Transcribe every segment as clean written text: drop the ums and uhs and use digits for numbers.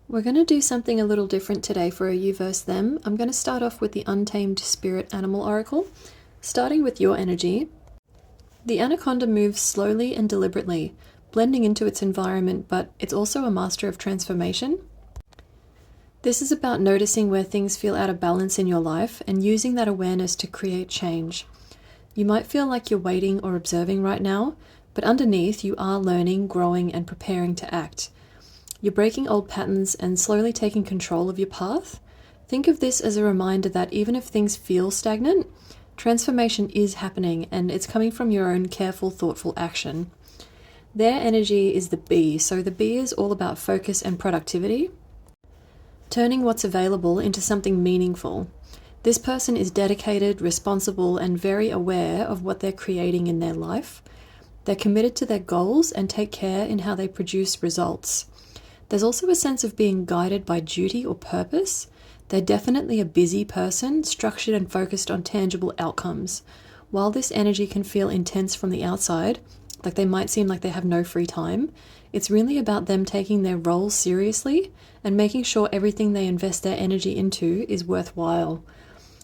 We're going to do something a little different today for a you versus them. I'm going to start off with the Untamed Spirit Animal Oracle, starting with your energy. The anaconda moves slowly and deliberately, blending into its environment, but it's also a master of transformation. This is about noticing where things feel out of balance in your life and using that awareness to create change. You might feel like you're waiting or observing right now, but underneath you are learning, growing, and preparing to act. You're breaking old patterns and slowly taking control of your path. Think of this as a reminder that even if things feel stagnant, transformation is happening and it's coming from your own careful, thoughtful action. Their energy is the bee, so the bee is all about focus and productivity, turning what's available into something meaningful. This person is dedicated, responsible, and very aware of what they're creating in their life. They're committed to their goals and take care in how they produce results. There's also a sense of being guided by duty or purpose. They're definitely a busy person, structured and focused on tangible outcomes. While this energy can feel intense from the outside, like they might seem like they have no free time, it's really about them taking their role seriously and making sure everything they invest their energy into is worthwhile.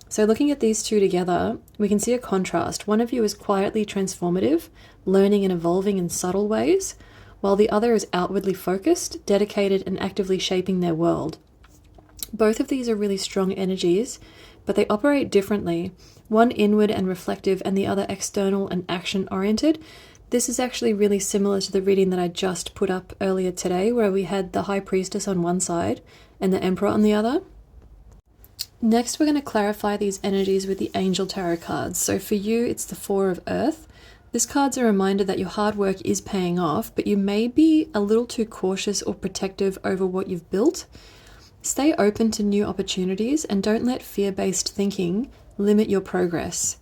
So looking at these two together, we can see a contrast. One of you is quietly transformative, learning and evolving in subtle ways, while the other is outwardly focused, dedicated, and actively shaping their world. Both of these are really strong energies, but they operate differently. One inward and reflective, and the other external and action-oriented. This is actually really similar to the reading that I just put up earlier today, where we had the High Priestess on one side and the Emperor on the other. Next, we're going to clarify these energies with the Angel Tarot cards. So for you, it's the Four of Earth. This card's a reminder that your hard work is paying off, but you may be a little too cautious or protective over what you've built. Stay open to new opportunities and don't let fear-based thinking limit your progress.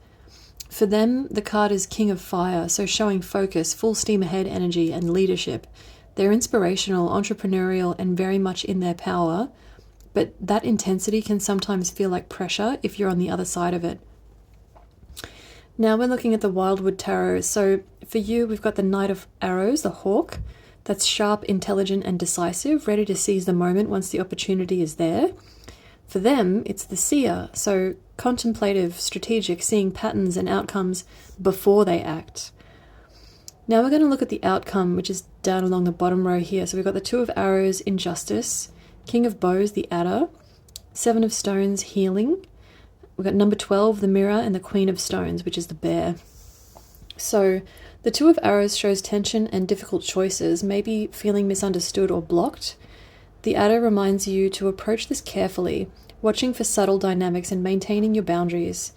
For them, the card is King of Fire, so showing focus, full steam ahead energy, and leadership. They're inspirational, entrepreneurial, and very much in their power, but that intensity can sometimes feel like pressure if you're on the other side of it. Now we're looking at the Wildwood Tarot. So for you, we've got the Knight of Arrows, the hawk, that's sharp, intelligent, and decisive, ready to seize the moment once the opportunity is there. For them, it's the Seer, so contemplative, strategic, seeing patterns and outcomes before they act. Now we're going to look at the outcome, which is down along the bottom row here. So we've got the Two of Arrows, Injustice, King of Bows, the Adder, Seven of Stones, Healing. We've got number 12, the Mirror, and the Queen of Stones, which is the Bear. So the Two of Arrows shows tension and difficult choices, maybe feeling misunderstood or blocked. The Adder reminds you to approach this carefully, watching for subtle dynamics and maintaining your boundaries.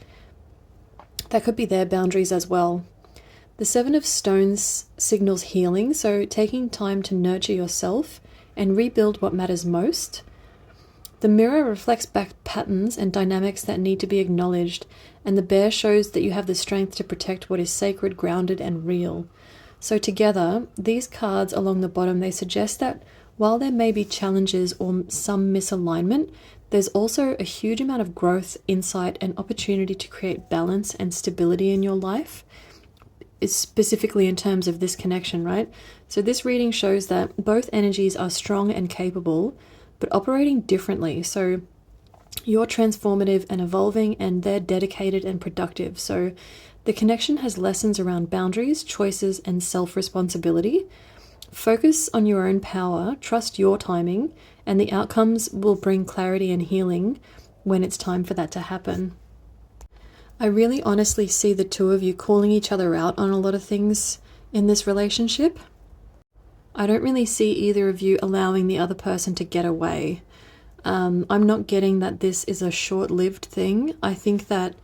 That could be their boundaries as well. The Seven of Stones signals healing, so taking time to nurture yourself and rebuild what matters most. The Mirror reflects back patterns and dynamics that need to be acknowledged, and the Bear shows that you have the strength to protect what is sacred, grounded, and real. So together, these cards along the bottom, they suggest that while there may be challenges or some misalignment, there's also a huge amount of growth, insight, and opportunity to create balance and stability in your life, specifically in terms of this connection, right? So this reading shows that both energies are strong and capable, but operating differently. So you're transformative and evolving, and they're dedicated and productive. So the connection has lessons around boundaries, choices, and self-responsibility. Focus on your own power, trust your timing, and the outcomes will bring clarity and healing when it's time for that to happen. I really honestly see the two of you calling each other out on a lot of things in this relationship. I don't really see either of you allowing the other person to get away. I'm not getting that this is a short-lived thing. I think that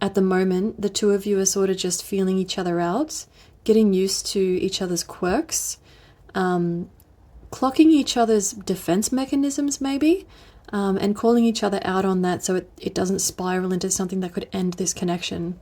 at the moment, the two of you are sort of just feeling each other out, getting used to each other's quirks, clocking each other's defense mechanisms maybe, and calling each other out on that so it doesn't spiral into something that could end this connection.